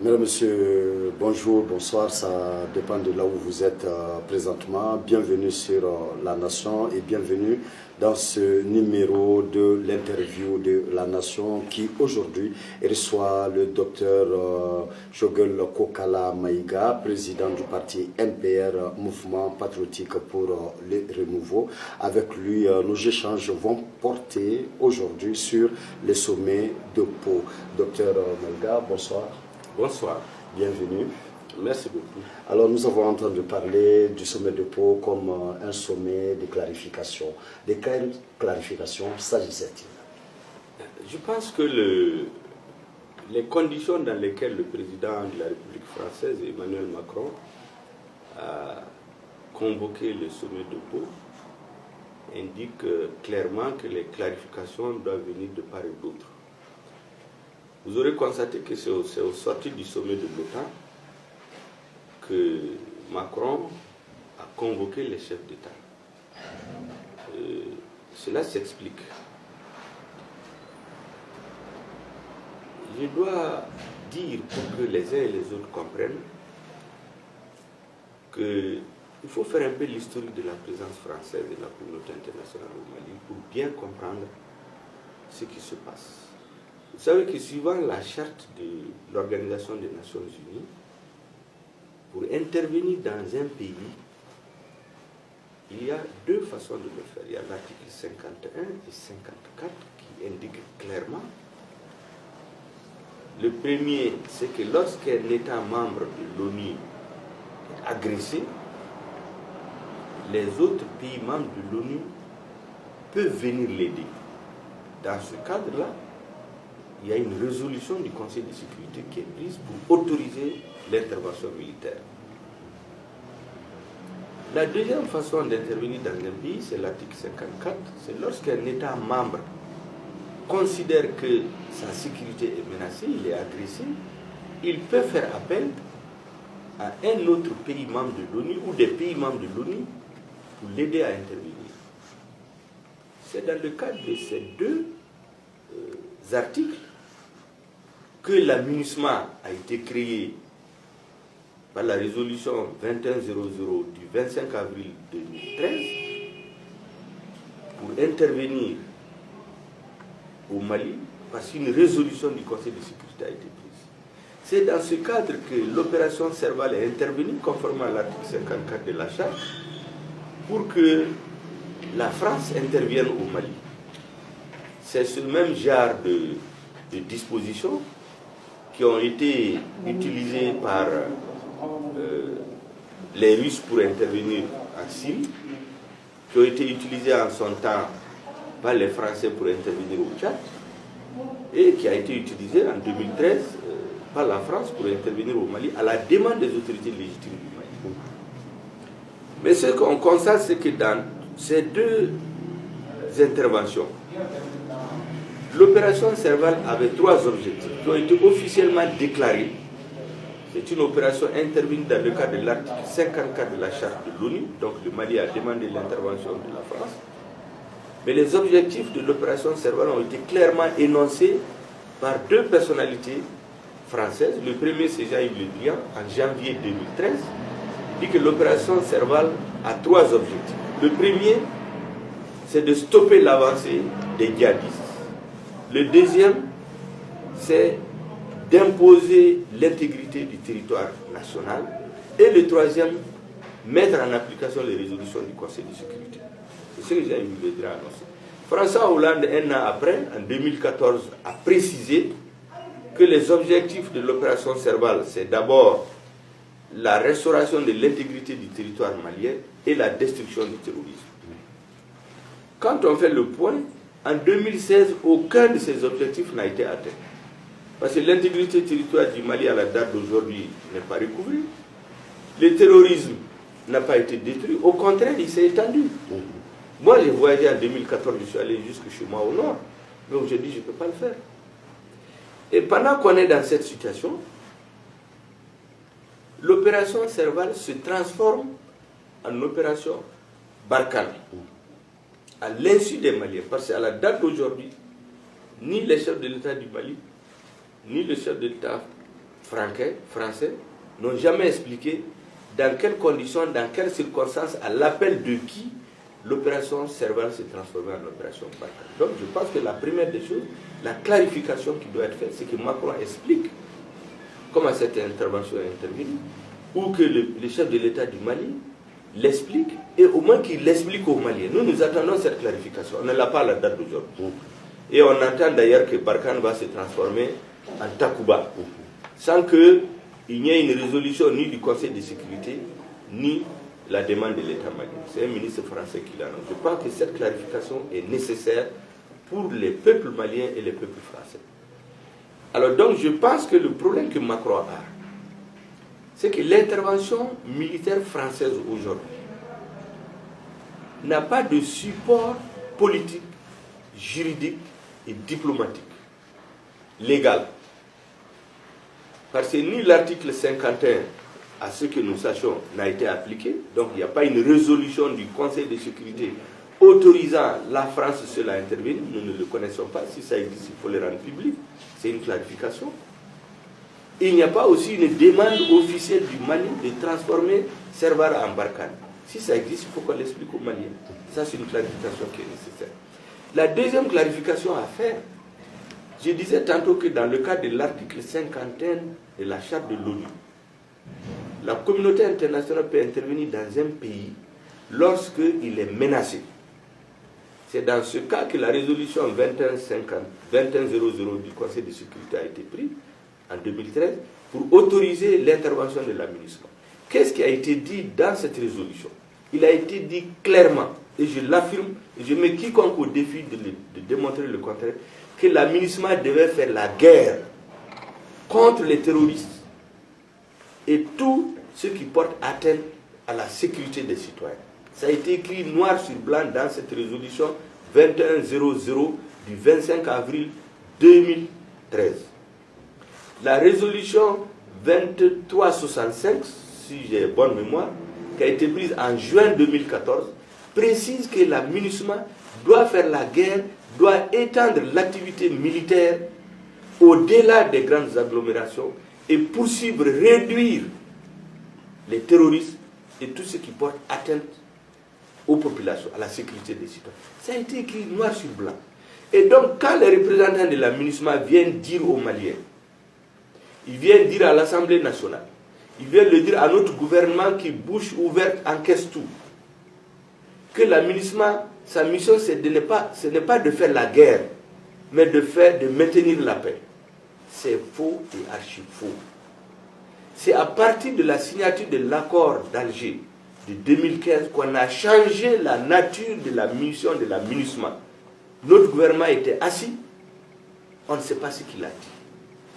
Mesdames, Messieurs, bonjour, bonsoir, ça dépend de là où vous êtes présentement. Bienvenue sur La Nation et bienvenue dans ce numéro de l'interview de La Nation qui aujourd'hui reçoit le docteur Shogol Kokala Maïga, président du parti NPR, Mouvement Patriotique pour le Renouveau. Avec lui, nos échanges vont porter aujourd'hui sur les sommets de Pau. Docteur Maïga, bonsoir. Bonsoir. Bienvenue. Merci beaucoup. Alors nous avons entendu parler du sommet de Pau comme un sommet de clarification. De quelle clarification s'agissait-il? Je pense que les conditions dans lesquelles le président de la République française, Emmanuel Macron, a convoqué le sommet de Pau indiquent clairement que les clarifications doivent venir de part et d'autre. Vous aurez constaté que c'est au sortir du sommet de l'OTAN que Macron a convoqué les chefs d'État. Cela s'explique. Je dois dire, pour que les uns et les autres comprennent, qu'il faut faire un peu l'historique de la présence française et de la communauté internationale au Mali pour bien comprendre ce qui se passe. Vous savez que suivant la charte de l'Organisation des Nations Unies, pour intervenir dans un pays, il y a deux façons de le faire. Il y a l'article 51 et 54 qui indiquent clairement. Le premier, c'est que lorsqu'un État membre de l'ONU est agressé, les autres pays membres de l'ONU peuvent venir l'aider. Dans ce cadre-là, il y a une résolution du Conseil de sécurité qui est prise pour autoriser l'intervention militaire. La deuxième façon d'intervenir dans un pays, c'est l'article 54, c'est lorsqu'un État membre considère que sa sécurité est menacée, il est agressé, il peut faire appel à un autre pays membre de l'ONU ou des pays membres de l'ONU pour l'aider à intervenir. C'est dans le cadre de ces deux articles que la MINUSMA a été créée par la résolution 2100 du 25 avril 2013 pour intervenir au Mali parce qu'une résolution du Conseil de sécurité a été prise. C'est dans ce cadre que l'opération Serval est intervenue conformément à l'article 54 de la Charte pour que la France intervienne au Mali. C'est ce même genre de dispositions qui ont été utilisées par les Russes pour intervenir en Syrie, qui ont été utilisées en son temps par les Français pour intervenir au Tchad, et qui a été utilisée en 2013 par la France pour intervenir au Mali à la demande des autorités légitimes du Mali. Mais ce qu'on constate, c'est que dans ces deux interventions, l'opération Serval avait trois objectifs qui ont été officiellement déclarés. C'est une opération intervenue dans le cadre de l'article 54 de la Charte de l'ONU, donc le Mali a demandé l'intervention de la France. Mais les objectifs de l'opération Serval ont été clairement énoncés par deux personnalités françaises. Le premier, c'est Jean-Yves Le Drian, en janvier 2013. Il dit que l'opération Serval a trois objectifs. Le premier, c'est de stopper l'avancée des djihadistes. Le deuxième, c'est d'imposer l'intégrité du territoire national. Et le troisième, mettre en application les résolutions du Conseil de sécurité. C'est ce que j'ai eu à annoncer. François Hollande, un an après, en 2014, a précisé que les objectifs de l'opération Serval, c'est d'abord la restauration de l'intégrité du territoire malien et la destruction du terrorisme. Quand on fait le point, en 2016, aucun de ces objectifs n'a été atteint. Parce que l'intégrité territoriale du Mali à la date d'aujourd'hui n'est pas recouvrée. Le terrorisme n'a pas été détruit. Au contraire, il s'est étendu. Moi, j'ai voyagé en 2014, je suis allé jusque chez moi au nord. Mais aujourd'hui, je ne peux pas le faire. Et pendant qu'on est dans cette situation, l'opération Serval se transforme en opération Barkhane. À l'insu des Maliens. Parce qu'à la date d'aujourd'hui, ni les chefs de l'État du Mali, ni le chef de l'État français n'ont jamais expliqué dans quelles conditions, dans quelles circonstances, à l'appel de qui l'opération Serval s'est transformée en opération Barkhane. Donc je pense que la première des choses, la clarification qui doit être faite, c'est que Macron explique comment cette intervention est intervenue, ou que le chef de l'État du Mali l'explique, et au moins qu'il l'explique aux Maliens. Nous attendons cette clarification. On ne l'a pas à la date d'aujourd'hui. Et on entend d'ailleurs que Barkhane va se transformer en Takuba, sans qu'il n'y ait une résolution ni du Conseil de sécurité, ni la demande de l'État malien. C'est un ministre français qui l'annonce. Je pense que cette clarification est nécessaire pour les peuples maliens et les peuples français. Alors donc je pense que le problème que Macron a, c'est que l'intervention militaire française aujourd'hui n'a pas de support politique, juridique et diplomatique, légal. Parce que ni l'article 51, à ce que nous sachions, n'a été appliqué. Donc il n'y a pas une résolution du Conseil de sécurité autorisant la France seule à intervenir. Nous ne le connaissons pas. Si ça existe, il faut le rendre public. C'est une clarification. Il n'y a pas aussi une demande officielle du Mali de transformer Serval en Barkhane. Si ça existe, il faut qu'on l'explique aux Maliens. Ça, c'est une clarification qui est nécessaire. La deuxième clarification à faire, je disais tantôt que dans le cadre de l'article 51 de la charte de l'ONU, la communauté internationale peut intervenir dans un pays lorsqu'il est menacé. C'est dans ce cas que la résolution 2100 du Conseil de sécurité a été prise en 2013 pour autoriser l'intervention de la MINUSMA. Qu'est-ce qui a été dit dans cette résolution? Il a été dit clairement, et je l'affirme, et je mets quiconque au défi de démontrer le contraire, que la MINUSMA devait faire la guerre contre les terroristes et tout ce qui porte atteinte à la sécurité des citoyens. Ça a été écrit noir sur blanc dans cette résolution 2100 du 25 avril 2013. La résolution 2365, si j'ai bonne mémoire, qui a été prise en juin 2014, précise que la MINUSMA doit faire la guerre, doit étendre l'activité militaire au-delà des grandes agglomérations et poursuivre, réduire les terroristes et tout ce qui porte atteinte aux populations, à la sécurité des citoyens. Ça a été écrit noir sur blanc. Et donc, quand les représentants de la MINUSMA viennent dire aux Maliens, ils viennent dire à l'Assemblée nationale, ils viennent le dire à notre gouvernement qui, bouche ouverte, encaisse tout, que la MINUSMA, sa mission, ce n'est pas de faire la guerre, mais de maintenir la paix. C'est faux et archi faux. C'est à partir de la signature de l'accord d'Alger de 2015 qu'on a changé la nature de la mission de la MINUSMA. Notre gouvernement était assis, on ne sait pas ce qu'il a dit.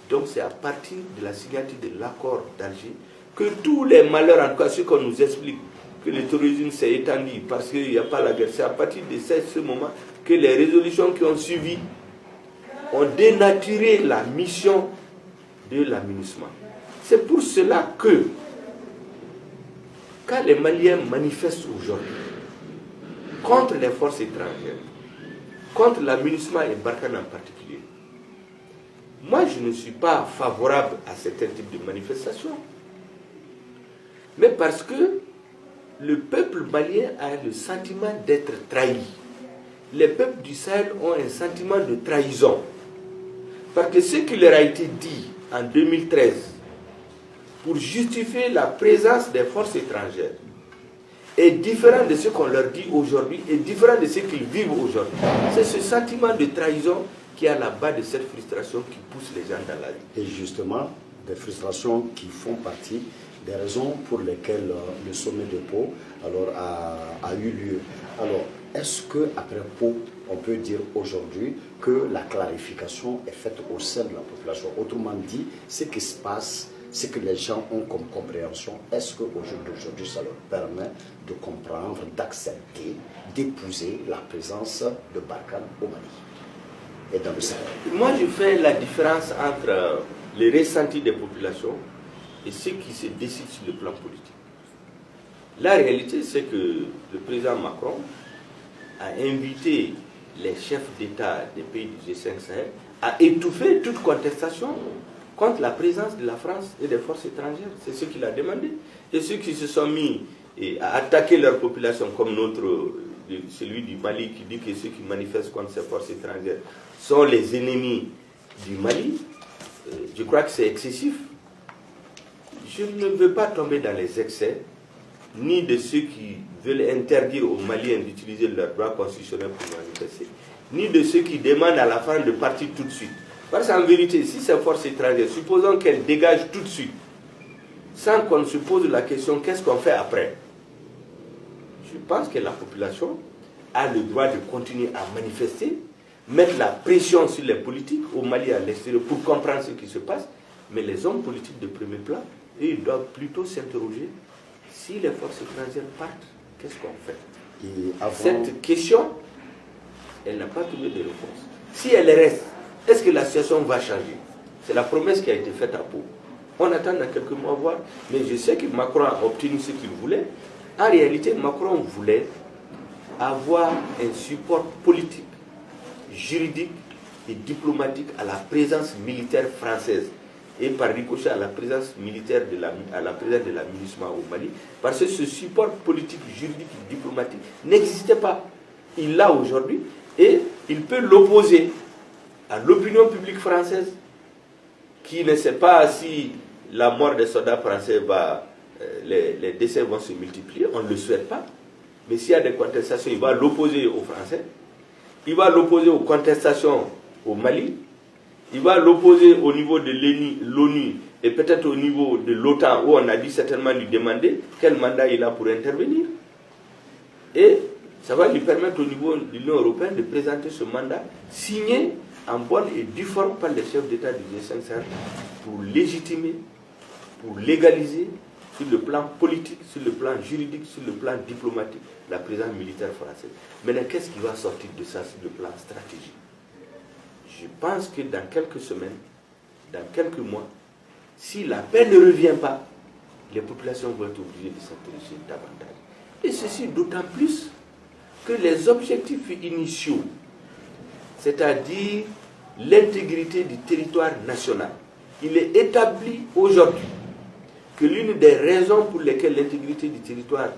Donc c'est à partir de la signature de l'accord d'Alger que tous les malheurs, en tout cas ce qu'on nous explique, que le terrorisme s'est étendu parce qu'il n'y a pas la guerre, c'est à partir de ce moment que les résolutions qui ont suivi ont dénaturé la mission de la MINUSMA. C'est pour cela que, quand les Maliens manifestent aujourd'hui contre les forces étrangères, contre la MINUSMA et Barkhane en particulier, moi je ne suis pas favorable à certains types de manifestations. Mais parce que le peuple malien a le sentiment d'être trahi. Les peuples du Sahel ont un sentiment de trahison. Parce que ce qui leur a été dit en 2013 pour justifier la présence des forces étrangères est différent de ce qu'on leur dit aujourd'hui, est différent de ce qu'ils vivent aujourd'hui. C'est ce sentiment de trahison qui est à la base de cette frustration qui pousse les gens dans la vie. Et justement, des frustrations qui font partie des raisons pour lesquelles le sommet de Pau a eu lieu. Alors, est-ce qu'après Pau, on peut dire aujourd'hui que la clarification est faite au sein de la population? Autrement dit, ce qui se passe, ce que les gens ont comme compréhension, est-ce qu'au jour d'aujourd'hui, ça leur permet de comprendre, d'accepter, d'épouser la présence de Barkhane au Mali et dans le Sahel? Moi, je fais la différence entre les ressentis des populations et ce qui se décide sur le plan politique. La réalité, c'est que le président Macron a invité les chefs d'État des pays du G5 Sahel à étouffer toute contestation contre la présence de la France et des forces étrangères. C'est ce qu'il a demandé. Et ceux qui se sont mis à attaquer leur population, comme celui du Mali qui dit que ceux qui manifestent contre ces forces étrangères sont les ennemis du Mali, je crois que c'est excessif. Je ne veux pas tomber dans les excès, ni de ceux qui veulent interdire aux Maliens d'utiliser leurs droits constitutionnels pour manifester, ni de ceux qui demandent à la France de partir tout de suite. Parce qu'en vérité, si ces forces étrangères, supposons qu'elles dégagent tout de suite, sans qu'on se pose la question qu'est-ce qu'on fait après, je pense que la population a le droit de continuer à manifester, mettre la pression sur les politiques au Mali et à l'extérieur pour comprendre ce qui se passe, mais les hommes politiques de premier plan, ils doivent plutôt s'interroger si les forces étrangères partent, qu'est-ce qu'on fait? Cette question, elle n'a pas trouvé de réponse. Si elle reste, est-ce que la situation va changer? C'est la promesse qui a été faite à Pau. On attend dans quelques mois voir, mais je sais que Macron a obtenu ce qu'il voulait. En réalité, Macron voulait avoir un support politique, juridique et diplomatique à la présence militaire française et par ricochet à la présence militaire à la présence de la MINUSMA au Mali, parce que ce support politique, juridique et diplomatique n'existait pas. Il l'a aujourd'hui et il peut l'opposer à l'opinion publique française qui ne sait pas si la mort des soldats français les décès vont se multiplier, on ne le souhaite pas. Mais s'il y a des contestations, il va l'opposer aux Français, il va l'opposer aux contestations au Mali, il va l'opposer au niveau de l'ONU et peut-être au niveau de l'OTAN où on a dû certainement lui demander quel mandat il a pour intervenir. Et ça va lui permettre au niveau de l'Union européenne de présenter ce mandat signé en bonne et due forme par les chefs d'État du G5 Sahel pour légitimer, pour légaliser sur le plan politique, sur le plan juridique, sur le plan diplomatique, la présence militaire française. Maintenant, qu'est-ce qui va sortir de ça sur le plan stratégique? Je pense que dans quelques semaines, dans quelques mois, si la paix ne revient pas, les populations vont être obligées de s'intéresser davantage. Et ceci d'autant plus que les objectifs initiaux, c'est-à-dire l'intégrité du territoire national, il est établi aujourd'hui que l'une des raisons pour lesquelles l'intégrité du territoire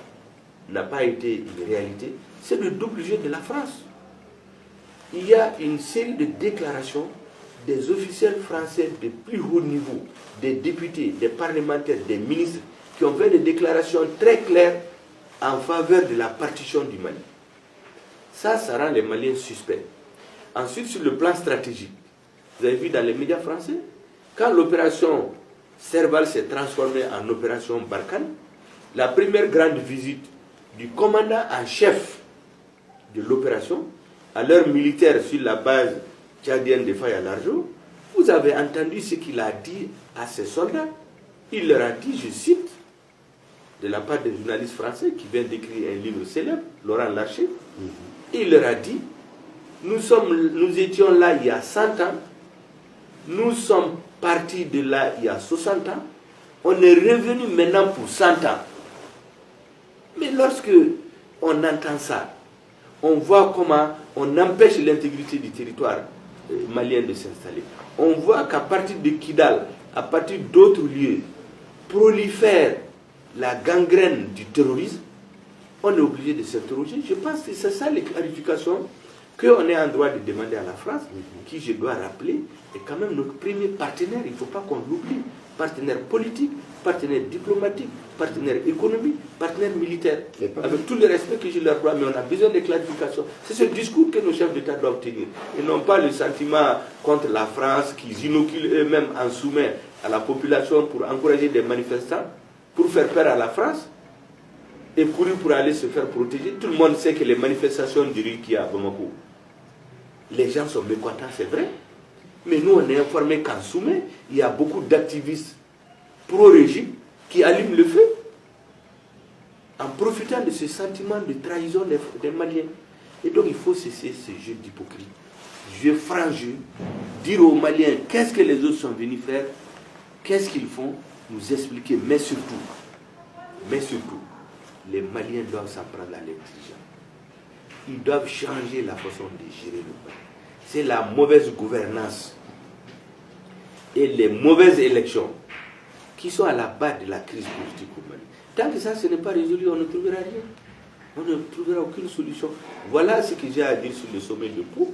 n'a pas été une réalité, c'est le double jeu de la France. Il y a une série de déclarations des officiels français de plus haut niveau, des députés, des parlementaires, des ministres, qui ont fait des déclarations très claires en faveur de la partition du Mali. Ça rend les Maliens suspects. Ensuite, sur le plan stratégique, vous avez vu dans les médias français, quand l'opération Serval s'est transformée en opération Barkhane, la première grande visite du commandant en chef de l'opération, à l'heure militaire sur la base tchadienne de Faye-à-Largeau, vous avez entendu ce qu'il a dit à ses soldats. Il leur a dit, je cite, de la part des journalistes français qui vient d'écrire un livre célèbre, Laurent Larcher, il leur a dit, nous étions là il y a 100 ans, nous sommes partis de là il y a 60 ans, on est revenu maintenant pour 100 ans. Mais lorsque on entend ça, on voit comment on empêche l'intégrité du territoire malien de s'installer. On voit qu'à partir de Kidal, à partir d'autres lieux, prolifère la gangrène du terrorisme. On est obligé de s'interroger. Je pense que c'est ça les clarifications qu'on est en droit de demander à la France, qui, je dois rappeler, est quand même notre premier partenaire. Il ne faut pas qu'on l'oublie. Partenaire politique, partenaire diplomatique, partenaire économique, partenaire militaire. Avec tout le respect que je leur dois, mais on a besoin de clarifications. C'est ce discours que nos chefs d'État doivent tenir. Ils n'ont pas le sentiment contre la France qu'ils inoculent eux-mêmes en soumet à la population pour encourager des manifestants, pour faire peur à la France et courir pour aller se faire protéger. Tout le monde sait que les manifestations du riz qu'il y a à Bamako, les gens sont mécontents, c'est vrai. Mais nous, on est informés qu'en Soumet, il y a beaucoup d'activistes pro-régime qui allument le feu en profitant de ce sentiment de trahison des Maliens. Et donc, il faut cesser ce jeu d'hypocrite. Jeu franc jeu, dire aux Maliens qu'est-ce que les autres sont venus faire, qu'est-ce qu'ils font, nous expliquer. Mais surtout, les Maliens doivent s'en prendre à l'intelligence. Ils doivent changer la façon de gérer le Mali. C'est la mauvaise gouvernance et les mauvaises élections qui sont à la base de la crise politique au Mali. Tant que ça, ce n'est pas résolu, on ne trouvera rien. On ne trouvera aucune solution. Voilà ce que j'ai à dire sur le sommet de Pau.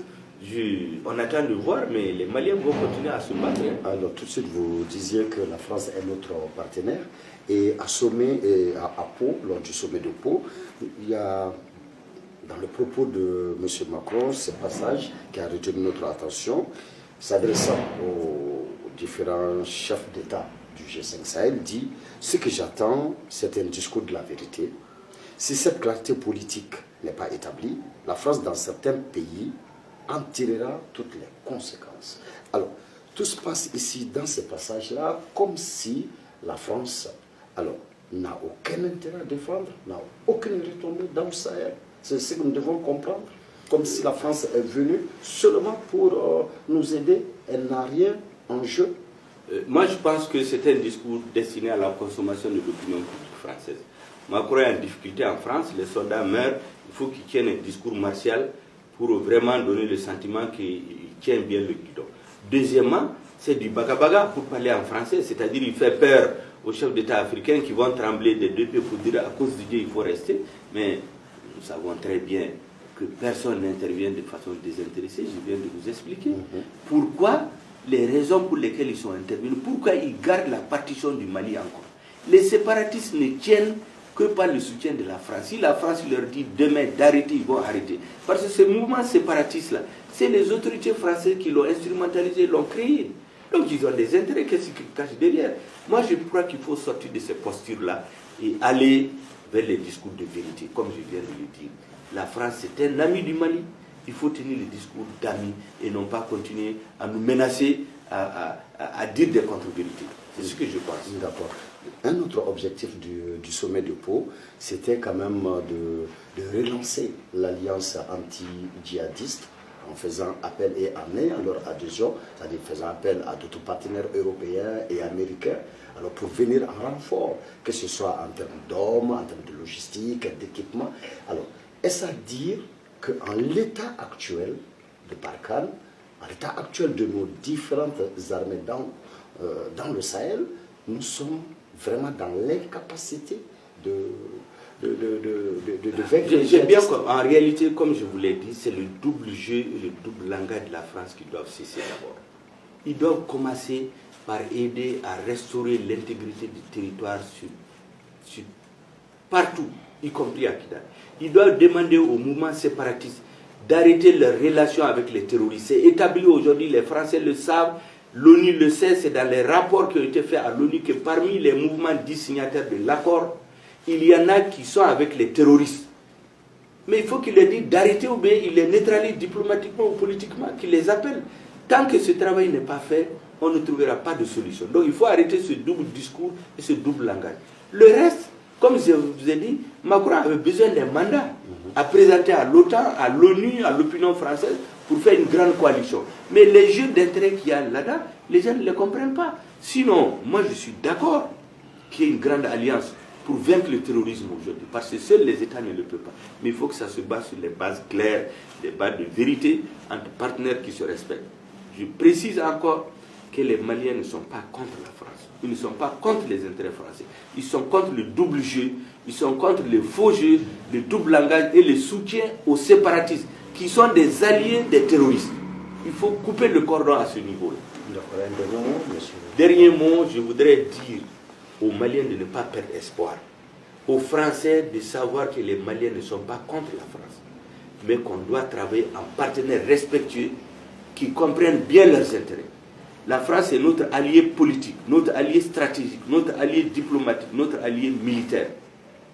On attend de voir, mais les Maliens vont continuer à se battre. Alors, tout de suite, vous disiez que la France est notre partenaire. Et à Pau, lors du sommet de Pau, il y a, dans le propos de M. Macron, ce passage qui a retenu notre attention, s'adressant aux différents chefs d'État du G5 Sahel, dit « Ce que j'attends, c'est un discours de la vérité. Si cette clarté politique n'est pas établie, la France, dans certains pays, en tirera toutes les conséquences. » Alors, tout se passe ici, dans ce passage-là, comme si la France n'a aucun intérêt à défendre, n'a aucune retombée dans le Sahel. C'est ce que nous devons comprendre. Comme si la France est venue seulement pour nous aider. Elle n'a rien en jeu. Moi, je pense que c'est un discours destiné à la consommation de l'opinion publique française. Macron est en difficulté en France, les soldats meurent, il faut qu'il tienne un discours martial pour vraiment donner le sentiment qu'il tient bien le guidon. Deuxièmement, c'est du baga-baga pour parler en français, c'est-à-dire il fait peur aux chefs d'État africains qui vont trembler des deux pieds pour dire à cause de Dieu il faut rester, mais nous savons très bien que personne n'intervient de façon désintéressée, je viens de vous expliquer. Pourquoi, les raisons pour lesquelles ils sont intervenus, pourquoi ils gardent la partition du Mali encore. Les séparatistes ne tiennent que par le soutien de la France. Si la France leur dit demain d'arrêter, ils vont arrêter. Parce que ce mouvement séparatiste-là, c'est les autorités françaises qui l'ont instrumentalisé, l'ont créé. Donc ils ont des intérêts, qu'est-ce qui cache derrière. Moi je crois qu'il faut sortir de ces postures-là et aller vers les discours de vérité, comme je viens de le dire. La France c'est un ami du Mali, il faut tenir le discours d'amis et non pas continuer à nous menacer, à dire des contre-vérités. C'est ce que je pense. D'accord. Un autre objectif du sommet de Pau, c'était quand même de relancer l'alliance anti-djihadiste en faisant appel et en ayant leur adhésion, c'est-à-dire faisant appel à d'autres partenaires européens et américains, alors pour venir en renfort, que ce soit en termes d'hommes, en termes de logistique, d'équipement. Alors, est-ce à dire qu'en l'état actuel de Barkhane, en l'état actuel de nos différentes armées dans le Sahel, nous sommes vraiment dans l'incapacité de vaincre. J'aime bien qu'en réalité, comme je vous l'ai dit, c'est le double jeu et le double langage de la France qui doivent cesser d'abord. Ils doivent commencer par aider à restaurer l'intégrité du territoire partout, y compris à Kidal. Ils doivent demander au mouvement séparatiste d'arrêter leurs relations avec les terroristes. C'est établi aujourd'hui, les Français le savent, l'ONU le sait, c'est dans les rapports qui ont été faits à l'ONU que parmi les mouvements dits signataires de l'accord, il y en a qui sont avec les terroristes. Mais il faut qu'il leur dise d'arrêter ou bien il les neutralise diplomatiquement ou politiquement, qu'il les appelle. Tant que ce travail n'est pas fait, on ne trouvera pas de solution. Donc il faut arrêter ce double discours et ce double langage. Le reste, comme je vous ai dit, Macron avait besoin d'un mandat à présenter à l'OTAN, à l'ONU, à l'opinion française pour faire une grande coalition. Mais les jeux d'intérêt qu'il y a là-dedans, les gens ne les comprennent pas. Sinon, moi je suis d'accord qu'il y ait une grande alliance pour vaincre le terrorisme aujourd'hui, parce que seuls les États ne le peuvent pas. Mais il faut que ça se base sur les bases claires, les bases de vérité entre partenaires qui se respectent. Je précise encore que les Maliens ne sont pas contre la France. Ils ne sont pas contre les intérêts français. Ils sont contre le double jeu, ils sont contre le faux jeu, le double langage et le soutien aux séparatistes, qui sont des alliés des terroristes. Il faut couper le cordon à ce niveau-là. Dernier mot, je voudrais dire aux Maliens de ne pas perdre espoir. Aux Français de savoir que les Maliens ne sont pas contre la France, mais qu'on doit travailler en partenaires respectueux qui comprennent bien leurs intérêts. La France est notre allié politique, notre allié stratégique, notre allié diplomatique, notre allié militaire.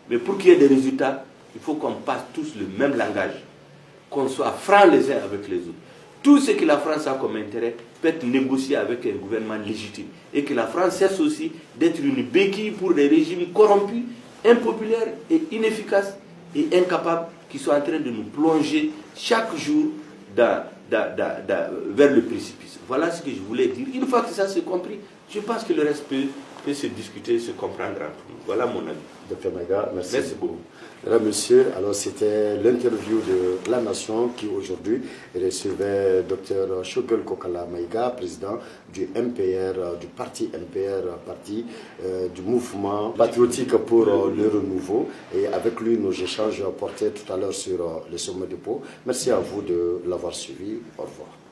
Mais pour qu'il y ait des résultats, il faut qu'on passe tous le même langage, qu'on soit francs les uns avec les autres. Tout ce que la France a comme intérêt peut être négocié avec un gouvernement légitime. Et que la France cesse aussi d'être une béquille pour des régimes corrompus, impopulaires et inefficaces et incapables qui sont en train de nous plonger chaque jour vers le précipice. Voilà ce que je voulais dire. Une fois que ça s'est compris, je pense que le reste peut peut se discuter, se comprendre entre nous. Voilà mon avis. Dr Maïga, merci. Merci beaucoup. Mesdames, Messieurs, alors c'était l'interview de La Nation qui aujourd'hui recevait Dr Shogol Kokala Maïga, président du MPR, du parti MPR, parti du mouvement patriotique pour le renouveau. Et avec lui, nos échanges portaient tout à l'heure sur le sommet de Pau. Merci à vous de l'avoir suivi. Au revoir.